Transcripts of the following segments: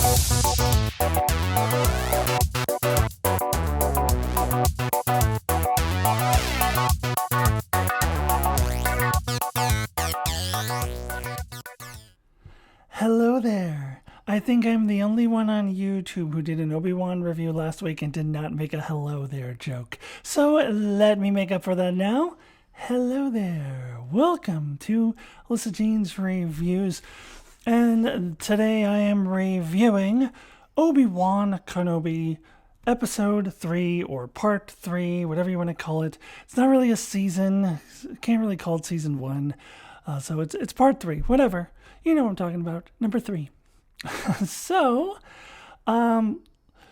Hello there. I think I'm the only one on YouTube who did an Obi-Wan review last week and did not make a hello there joke. So let me make up for that now. Hello there. Welcome to Alyssa Jean's Reviews. And today I am reviewing Obi-Wan Kenobi Episode 3 or Part 3, whatever you want to call it. It's not really a season. Can't really call it Season 1. So it's Part 3, whatever. You know what I'm talking about. Number 3. So,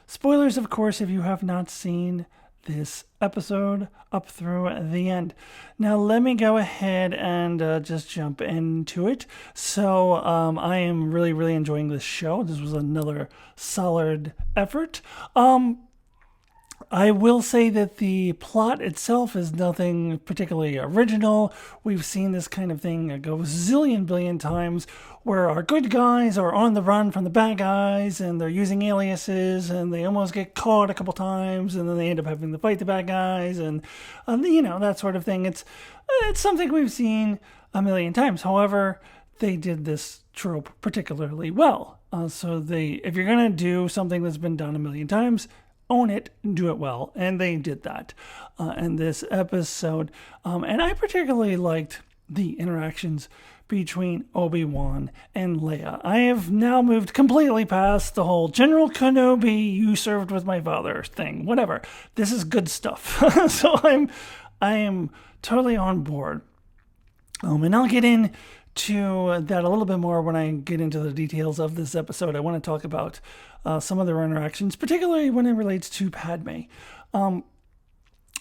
spoilers, of course, if you have not seen this episode up through the end. Now, let me go ahead and just jump into it. So, I am really, really enjoying this show. This was another solid effort. I will say that the plot itself is nothing particularly original. We've seen this kind of thing go a zillion billion times where our good guys are on the run from the bad guys and they're using aliases and they almost get caught a couple times and then they end up having to fight the bad guys and that sort of thing. It's something we've seen a million times. However, they did this trope particularly well. If you're going to do something that's been done a million times, own it, do it well, and they did that in this episode. And I particularly liked the interactions between Obi-Wan and Leia. I have now moved completely past the whole General Kenobi, you served with my father thing, whatever. This is good stuff. So I am totally on board. And I'll get into that a little bit more when I get into the details of this episode. I want to talk about some of their interactions, particularly when it relates to Padme.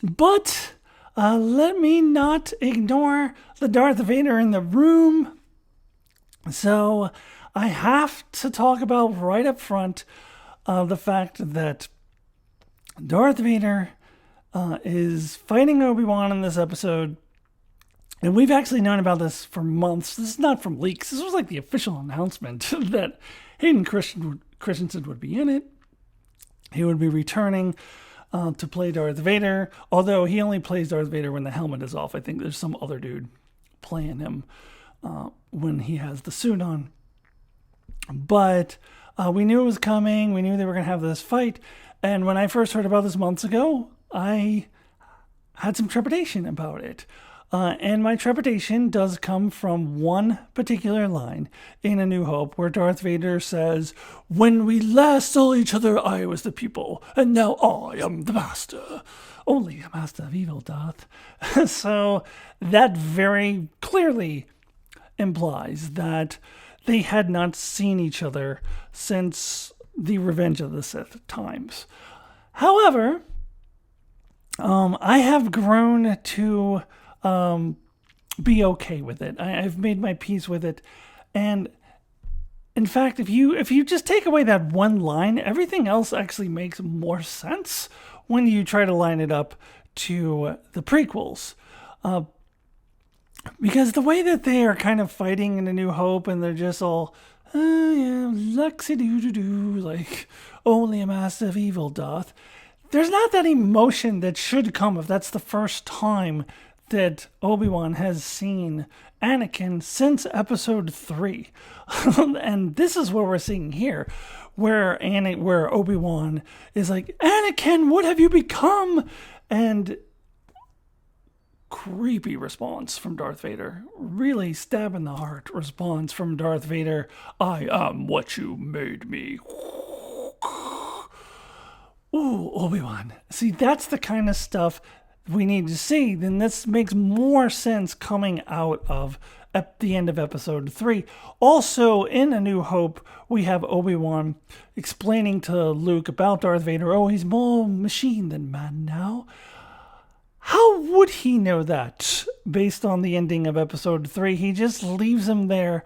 But let me not ignore the Darth Vader in the room. So I have to talk about right up front the fact that Darth Vader is fighting Obi-Wan in this episode. And we've actually known about this for months. This is not from leaks. This was like the official announcement that Hayden Christensen would be in it. He would be returning to play Darth Vader, although he only plays Darth Vader when the helmet is off. I think there's some other dude playing him when he has the suit on. But we knew it was coming. We knew they were going to have this fight. And when I first heard about this months ago, I had some trepidation about it. And my trepidation does come from one particular line in A New Hope where Darth Vader says, "When we last saw each other, I was the pupil, and now I am the master. Only a master of evil doth." So that very clearly implies that they had not seen each other since the Revenge of the Sith times. However, I have grown to be okay with it. I've made my peace with it. And in fact, if you just take away that one line, everything else actually makes more sense when you try to line it up to the prequels. Because the way that they are kind of fighting in A New Hope and they're just all, Lexi-doo-doo-doo, like, only a master of evil doth. There's not that emotion that should come if that's the first time that Obi-Wan has seen Anakin since episode 3. And this is what we're seeing here, where Obi-Wan is like, "Anakin, what have you become?" And creepy response from Darth Vader. Really stab in the heart response from Darth Vader. "I am what you made me." Ooh, Obi-Wan. See, that's the kind of stuff we need to see. Then this makes more sense coming out of at the end of episode 3. Also, in A New Hope, we have Obi-Wan explaining to Luke about Darth Vader. "Oh, he's more machine than man now." How would he know that based on the ending of episode 3? He just leaves him there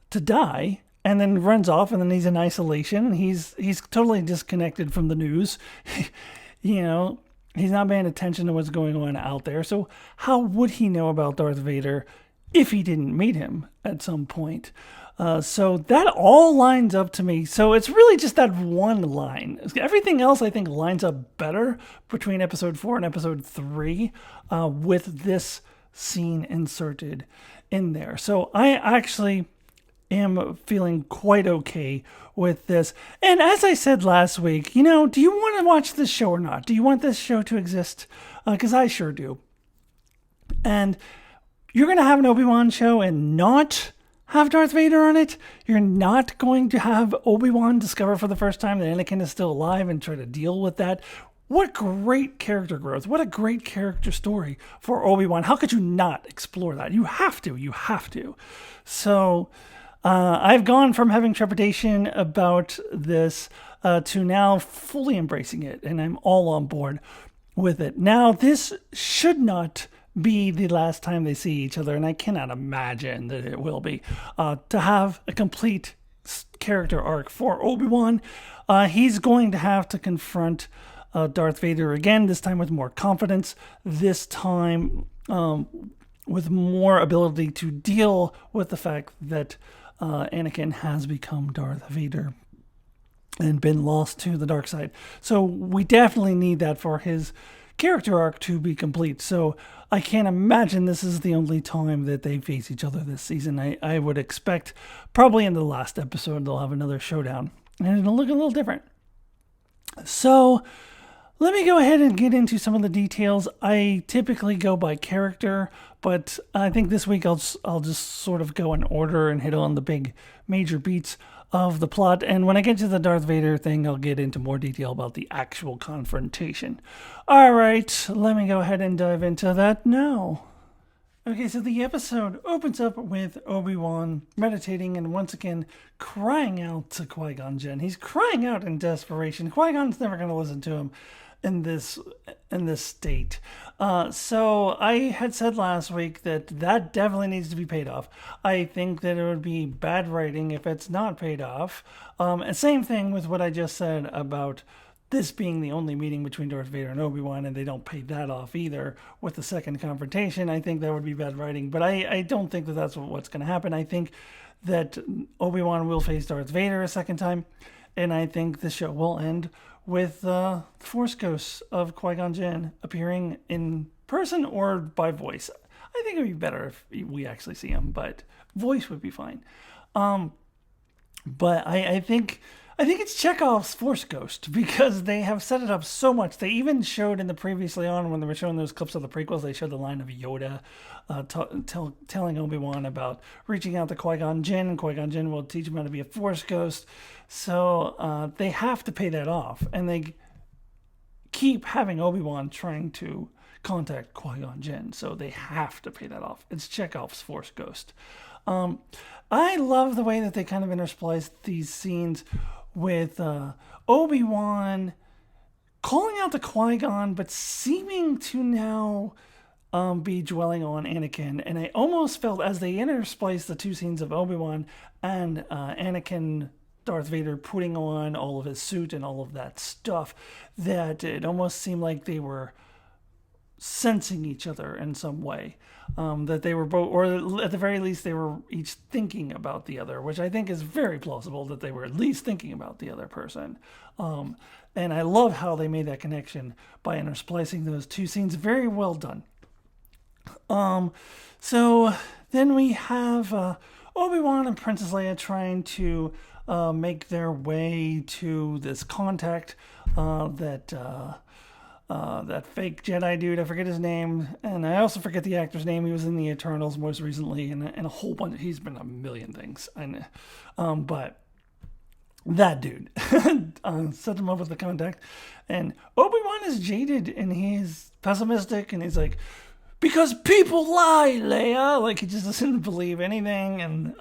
to die and then runs off, and then he's in isolation. He's totally disconnected from the news. He's not paying attention to what's going on out there. So how would he know about Darth Vader if he didn't meet him at some point? So that all lines up to me. So it's really just that one line. Everything else I think lines up better between episode 4 and episode 3 with this scene inserted in there. So I actually am feeling quite okay with this. And as I said last week, do you want to watch this show or not? Do you want this show to exist? Because I sure do. And you're going to have an Obi-Wan show and not have Darth Vader on it. You're not going to have Obi-Wan discover for the first time that Anakin is still alive and try to deal with that. What great character growth. What a great character story for Obi-Wan. How could you not explore that? You have to. You have to. So I've gone from having trepidation about this to now fully embracing it. And I'm all on board with it. Now, this should not be the last time they see each other, and I cannot imagine that it will be. To have a complete character arc for Obi-Wan, he's going to have to confront Darth Vader again, this time with more confidence, this time with more ability to deal with the fact that Anakin has become Darth Vader and been lost to the dark side. So we definitely need that for his character arc to be complete. So I can't imagine this is the only time that they face each other this season. I would expect probably in the last episode they'll have another showdown, and it'll look a little different. So let me go ahead and get into some of the details. I typically go by character, but I think this week I'll just sort of go in order and hit on the big major beats of the plot. And when I get to the Darth Vader thing, I'll get into more detail about the actual confrontation. All right, let me go ahead and dive into that now. Okay, so the episode opens up with Obi-Wan meditating and once again crying out to Qui-Gon Jinn. He's crying out in desperation. Qui-Gon's never going to listen to him in this state. So I had said last week that definitely needs to be paid off. I think that it would be bad writing if it's not paid off. And same thing with what I just said about this being the only meeting between Darth Vader and Obi-Wan, and they don't pay that off either with the second confrontation. I think that would be bad writing, but I don't think that that's what's going to happen. I think that Obi-Wan will face Darth Vader a second time, and I think the show will end with the Force ghosts of Qui-Gon Jinn appearing in person or by voice. I think it would be better if we actually see him, but voice would be fine. But I think it's Chekhov's Force Ghost because they have set it up so much. They even showed in the previously on when they were showing those clips of the prequels, they showed the line of Yoda telling Obi-Wan about reaching out to Qui-Gon Jinn, and Qui-Gon Jinn will teach him how to be a Force Ghost. So they have to pay that off, and they keep having Obi-Wan trying to contact Qui-Gon Jinn, so they have to pay that off. It's Chekhov's Force Ghost. I love the way that they kind of intersplice these scenes with Obi-Wan calling out to Qui-Gon, but seeming to now be dwelling on Anakin. And I almost felt as they intersplice the two scenes of Obi-Wan and Anakin, Darth Vader putting on all of his suit and all of that stuff, that it almost seemed like they were sensing each other in some way. That they were both, or at the very least, they were each thinking about the other, which I think is very plausible that they were at least thinking about the other person. And I love how they made that connection by intersplicing those two scenes. Very well done. So then we have Obi-Wan and Princess Leia trying to make their way to this contact that fake Jedi dude. I forget his name, and I also forget the actor's name. He was in the Eternals most recently, and a whole bunch. He's been a million things, but that dude set him up with the contact. And Obi-Wan is jaded, and he's pessimistic, and he's like, "Because people lie, Leia." Like, he just doesn't believe anything, and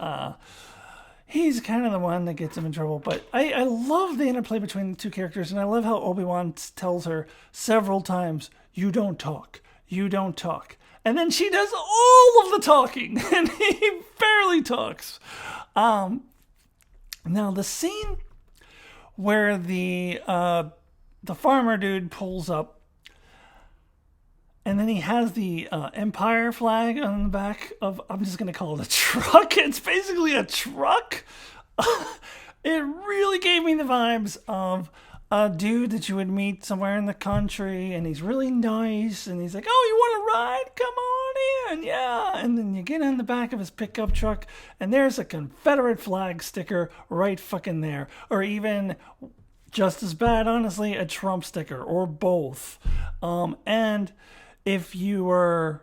he's kind of the one that gets him in trouble. But I love the interplay between the two characters, and I love how Obi-Wan tells her several times, "You don't talk. You don't talk." And then she does all of the talking, and he barely talks. Now, the scene where the farmer dude pulls up And then he has the Empire flag on the back of, I'm just going to call it a truck. It's basically a truck. It really gave me the vibes of a dude that you would meet somewhere in the country, and he's really nice, and he's like, "Oh, you want to ride? Come on in, yeah." And then you get in the back of his pickup truck, and there's a Confederate flag sticker right fucking there, or even just as bad, honestly, a Trump sticker, or both. And if you were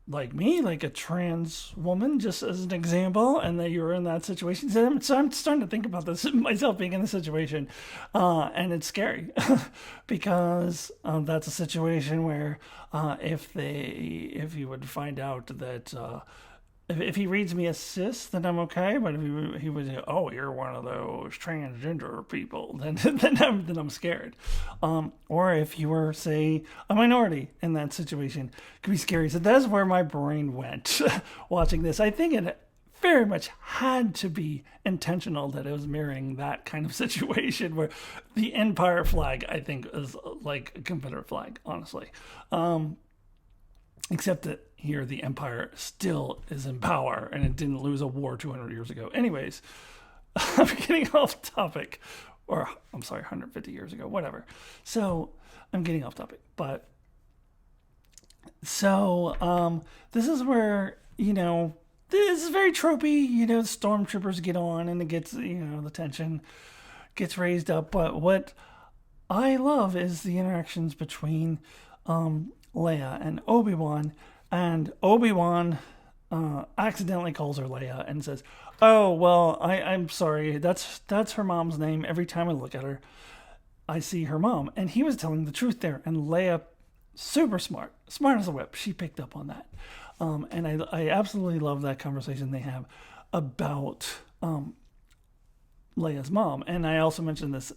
like me, like a trans woman, just as an example, and that you're in that situation. So I'm starting to think about this myself being in the situation, and it's scary because that's a situation where if you would find out that if he reads me as cis, then I'm okay. But if he would say, "Oh, you're one of those transgender people," then I'm scared. Or if you were, say, a minority in that situation, it could be scary. So that's where my brain went watching this. I think it very much had to be intentional that it was mirroring that kind of situation where the Empire flag, I think, is like a Confederate flag, honestly. Except that here the Empire still is in power and it didn't lose a war 200 years ago. Anyways, I'm getting off topic. Or, I'm sorry, 150 years ago, whatever. So, I'm getting off topic. But, so, this is where, this is very tropey. Stormtroopers get on and it gets, the tension gets raised up. But what I love is the interactions between Leia and Obi-Wan. And Obi-Wan accidentally calls her Leia and says, "Oh, well, I'm sorry. That's her mom's name. Every time I look at her, I see her mom." And he was telling the truth there. And Leia, super smart as a whip. She picked up on that. And I absolutely love that conversation they have about Leia's mom. And I also mentioned this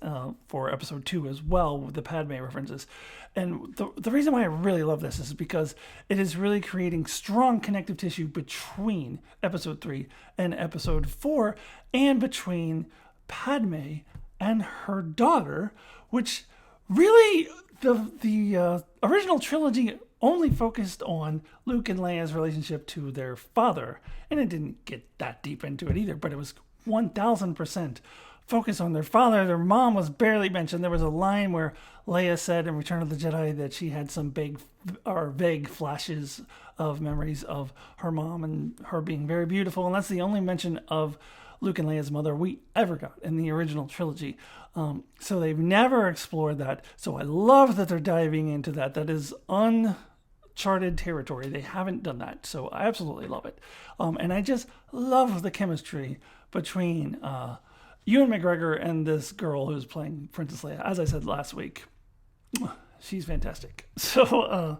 for episode 2 as well, with the Padme references. And the reason why I really love this is because it is really creating strong connective tissue between episode 3 and episode 4, and between Padme and her daughter, which really the original trilogy only focused on Luke and Leia's relationship to their father, and it didn't get that deep into it either, but it was 1000% focused on their father. Their mom was barely mentioned. There was a line where Leia said in Return of the Jedi that she had some vague flashes of memories of her mom and her being very beautiful, and that's the only mention of Luke and Leia's mother we ever got in the original trilogy. So they've never explored that. So I love that they're diving into that. That is uncharted territory. They haven't done that. So I absolutely love it. And I just love the chemistry between Ewan McGregor and this girl who's playing Princess Leia. As I said last week, she's fantastic. So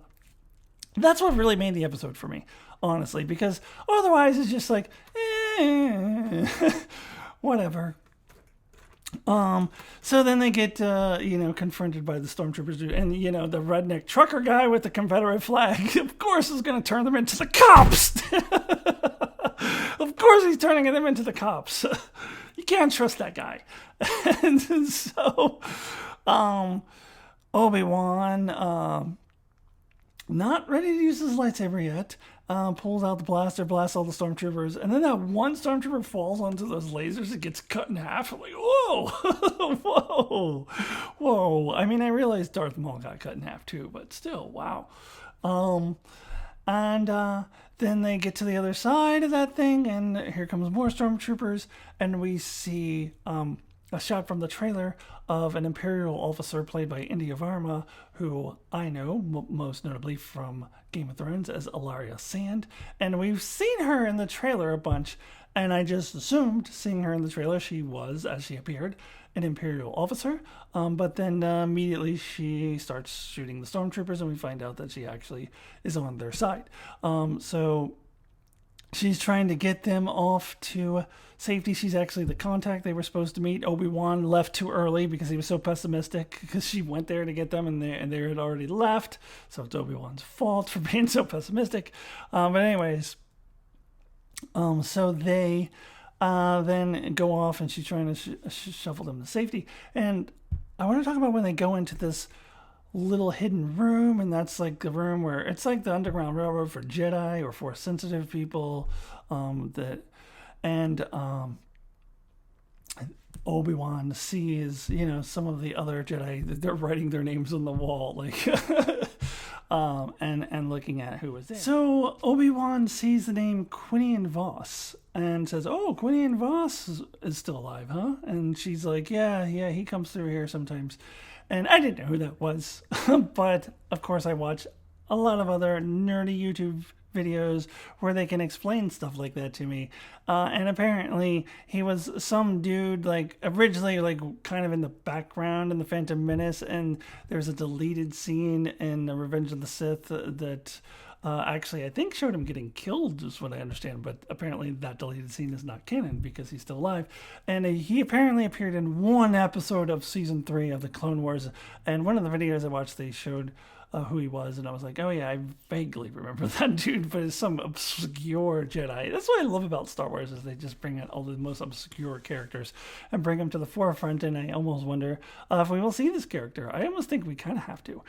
that's what really made the episode for me, honestly, because otherwise it's just like, whatever. So then they get, confronted by the stormtroopers, and, the redneck trucker guy with the Confederate flag, of course, is going to turn them into the cops. Of course he's turning them into the cops. You can't trust that guy. And so, Obi-Wan, not ready to use his lightsaber yet, pulls out the blaster, blasts all the stormtroopers, and then that one stormtrooper falls onto those lasers and gets cut in half. I'm like, whoa, whoa. I mean, I realized Darth Maul got cut in half too, but still, wow. Then they get to the other side of that thing, and here comes more stormtroopers, and we see a shot from the trailer of an Imperial officer played by India Varma, who I know most notably from Game of Thrones as Ilaria Sand, and we've seen her in the trailer a bunch, and I just assumed, seeing her in the trailer, she was, as she appeared, an Imperial officer, but then immediately she starts shooting the stormtroopers, and we find out that she actually is on their side. So she's trying to get them off to safety. She's actually the contact they were supposed to meet. Obi-Wan left too early because he was so pessimistic, because she went there to get them, and they had already left. So it's Obi-Wan's fault for being so pessimistic. But anyways, so they then go off, and she's trying to shuffle them to safety. And I want to talk about when they go into this little hidden room, and that's like the room where it's like the Underground Railroad for Jedi or Force sensitive people. That and Obi-Wan sees, some of the other Jedi, they're writing their names on the wall, like, and looking at who was there. So Obi-Wan sees the name Quinian Voss and says, "Oh, Quinian Voss is still alive, huh?" And she's like, "Yeah, he comes through here sometimes." And I didn't know who that was, but of course I watch a lot of other nerdy YouTube videos where they can explain stuff like that to me. And apparently he was some dude, like originally like kind of in the background in the Phantom Menace, and there's a deleted scene in Revenge of the Sith that actually I think showed him getting killed, is what I understand, but apparently that deleted scene is not canon because he's still alive. And he apparently appeared in one episode of season 3 of the Clone Wars, and one of the videos I watched they showed who he was, and I was like, oh yeah, I vaguely remember that dude, but it's some obscure Jedi. That's what I love about Star Wars, is they just bring out all the most obscure characters and bring them to the forefront, and I almost wonder if we will see this character. I almost think we kind of have to.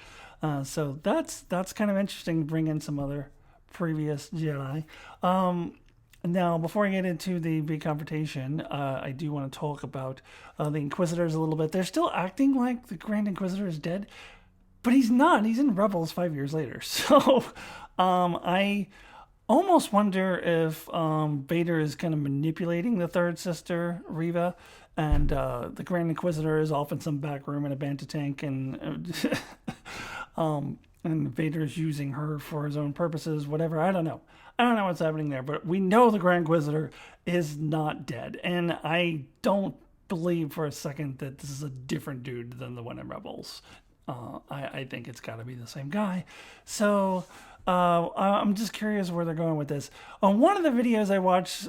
So that's kind of interesting to bring in some other previous Jedi. Now, before I get into the big confrontation, I do want to talk about the Inquisitors a little bit. They're still acting like the Grand Inquisitor is dead, but he's not. He's in Rebels 5 years later. So I almost wonder if Vader is kind of manipulating the third sister, Riya, and the Grand Inquisitor is off in some back room in a bantha tank, and Vader's using her for his own purposes, whatever. I don't know what's happening there, but we know the Grand Inquisitor is not dead, and I don't believe for a second that this is a different dude than the one in Rebels. I think it's got to be the same guy. So I'm just curious where they're going with this. On one of the videos I watched,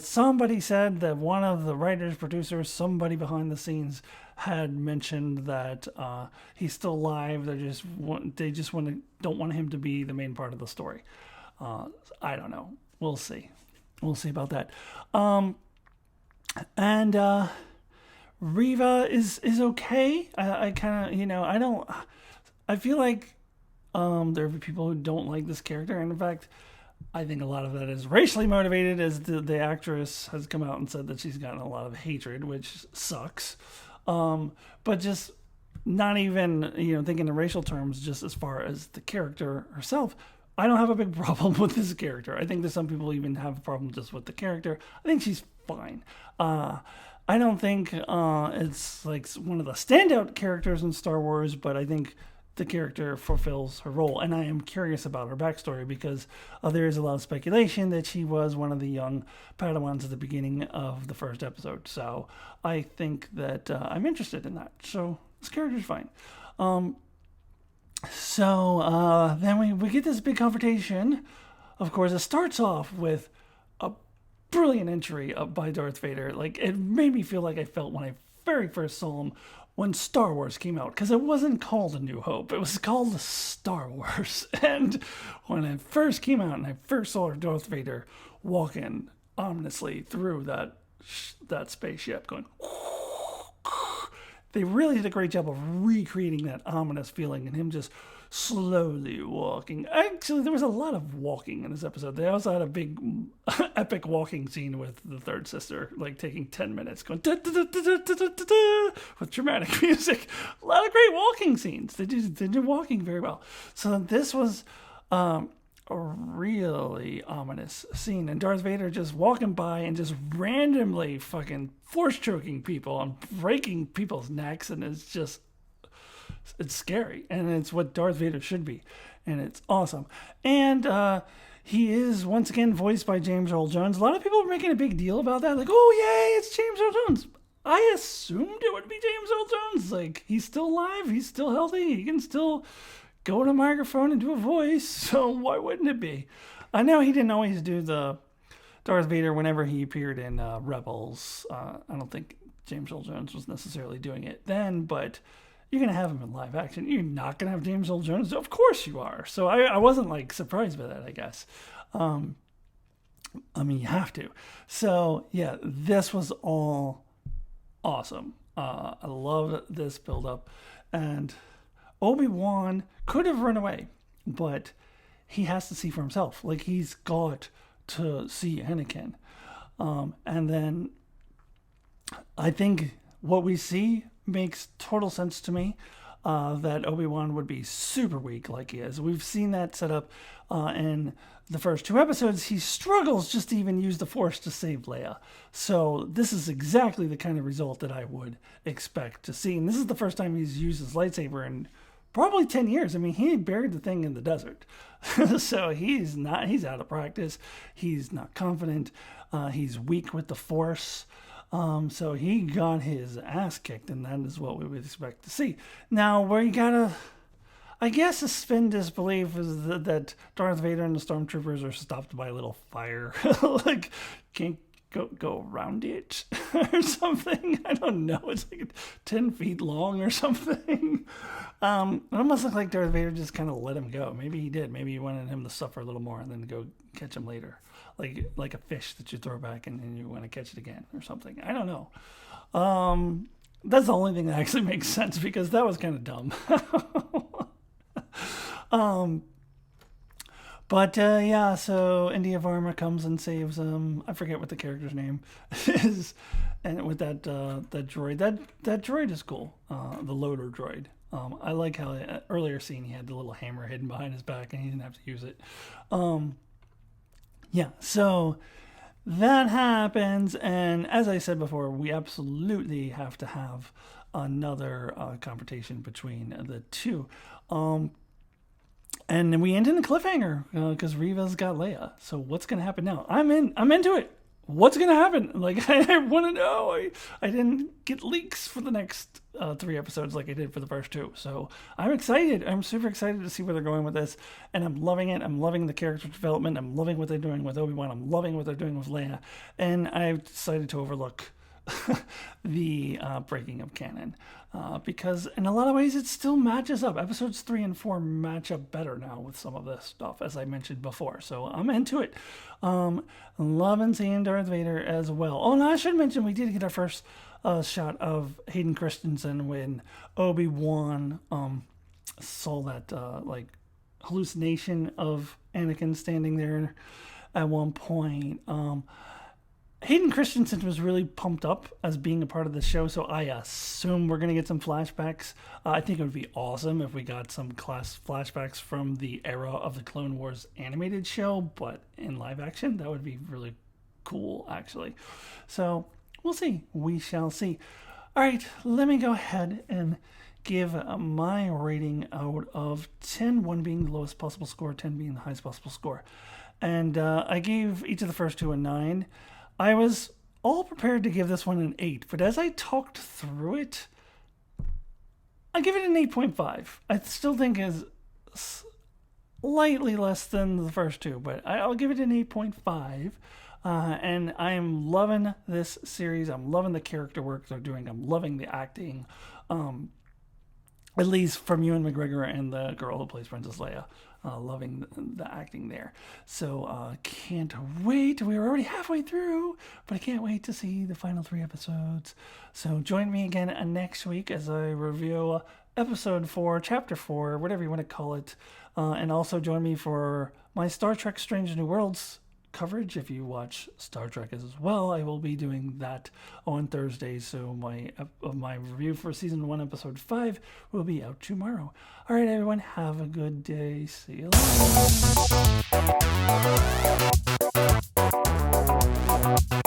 somebody said that one of the writers, producers, somebody behind the scenes had mentioned that he's still alive. They just don't want him to be the main part of the story. I don't know. We'll see. We'll see about that. Riya is okay. I kind of, I feel like there are people who don't like this character. And in fact, I think a lot of that is racially motivated, as the actress has come out and said that she's gotten a lot of hatred, which sucks. But just not even, thinking in racial terms, just as far as the character herself, I don't have a big problem with this character. I think that some people even have a problem just with the character. I think she's fine. I don't think it's like one of the standout characters in Star Wars, but I think the character fulfills her role. And I am curious about her backstory because there is a lot of speculation that she was one of the young Padawans at the beginning of the first episode. So I think that I'm interested in that. So this character's fine. So then we get this big confrontation. Of course, it starts off with a brilliant entry by Darth Vader. Like, it made me feel like I felt when I very first saw him when Star Wars came out, because it wasn't called A New Hope. It was called Star Wars. And when it first came out and I first saw Darth Vader walking ominously through that spaceship going, they really did a great job of recreating that ominous feeling and him just slowly walking. Actually, there was a lot of walking in this episode. They also had a big epic walking scene with the third sister, like taking 10 minutes going with dramatic music. A lot of great walking scenes. They did walking very well. So this was a really ominous scene, and Darth Vader just walking by and just randomly fucking force choking people and breaking people's necks, and it's scary, and it's what Darth Vader should be, and it's awesome. And he is once again voiced by James Earl Jones. A lot of people are making a big deal about that, like, oh yay, it's James Earl Jones. I assumed it would be James Earl Jones. Like, he's still alive, he's still healthy, he can still go to a microphone and do a voice, so why wouldn't it be? I know he didn't always do the Darth Vader whenever he appeared in Rebels. I don't think James Earl Jones was necessarily doing it then, but you're going to have him in live action. You're not going to have James Earl Jones? Of course you are. So I wasn't like surprised by that, I guess. I mean, you have to. So yeah, this was all awesome. I love this build up, and Obi-Wan could have run away, but he has to see for himself. Like, he's got to see Anakin. And then I think what we see makes total sense to me. That Obi-Wan would be super weak like he is. We've seen that set up in the first 2 episodes. He struggles just to even use the Force to save Leia. So this is exactly the kind of result that I would expect to see. And this is the first time he's used his lightsaber in probably 10 years. I mean, he buried the thing in the desert. So he's out of practice. He's not confident. He's weak with the Force. So he got his ass kicked, and that is what we would expect to see. Now, where you gotta, I guess, suspend disbelief is that Darth Vader and the Stormtroopers are stopped by a little fire. Like, can't go around it or something. I don't know. It's like 10 feet long or something. It almost looked like Darth Vader just kind of let him go. Maybe he did. Maybe he wanted him to suffer a little more and then go catch him later. Like a fish that you throw back and you want to catch it again or something. I don't know. That's the only thing that actually makes sense, because that was kind of dumb. Yeah, so India Varma comes and saves him. I forget what the character's name is. And with that droid. That droid is cool. The loader droid. I like how earlier scene he had the little hammer hidden behind his back and he didn't have to use it. Yeah, so that happens, and as I said before, we absolutely have to have another confrontation between the two. And then we end in a cliffhanger because Riva's got Leia. So what's gonna happen now? I'm into it. What's gonna happen? Like, I want to know. I didn't get leaks for the next 3 episodes like I did for the first 2. So I'm excited. I'm super excited to see where they're going with this, and I'm loving it. I'm loving the character development. I'm loving what they're doing with Obi-Wan. I'm loving what they're doing with Leia, and I've decided to overlook the breaking of canon because in a lot of ways it still matches up. Episodes 3 and 4 match up better now with some of this stuff, as I mentioned before. So I'm into it. Loving seeing Darth Vader as well. Oh, and I should mention we did get our first shot of Hayden Christensen when Obi-Wan saw that like hallucination of Anakin standing there at one point. Hayden Christensen was really pumped up as being a part of the show, so I assume we're going to get some flashbacks. I think it would be awesome if we got some flashbacks from the era of the Clone Wars animated show, but in live action. That would be really cool, actually. So we'll see. We shall see. All right, let me go ahead and give my rating out of 10, 1 being the lowest possible score, 10 being the highest possible score. And I gave each of the first 2 a 9. I was all prepared to give this one an 8, but as I talked through it, I give it an 8.5. I still think it's slightly less than the first 2, but I'll give it an 8.5. And I'm loving this series. I'm loving the character work they're doing. I'm loving the acting, at least from Ewan McGregor and the girl who plays Princess Leia. Loving the acting there. So can't wait. We're already halfway through, but I can't wait to see the final 3 episodes. So join me again next week as I review episode 4, chapter 4, whatever you want to call it. And also join me for my Star Trek Strange New Worlds coverage. If you watch Star Trek as well, I will be doing that on Thursday. So my review for season 1, episode 5 will be out tomorrow. All right, everyone, have a good day. See you later.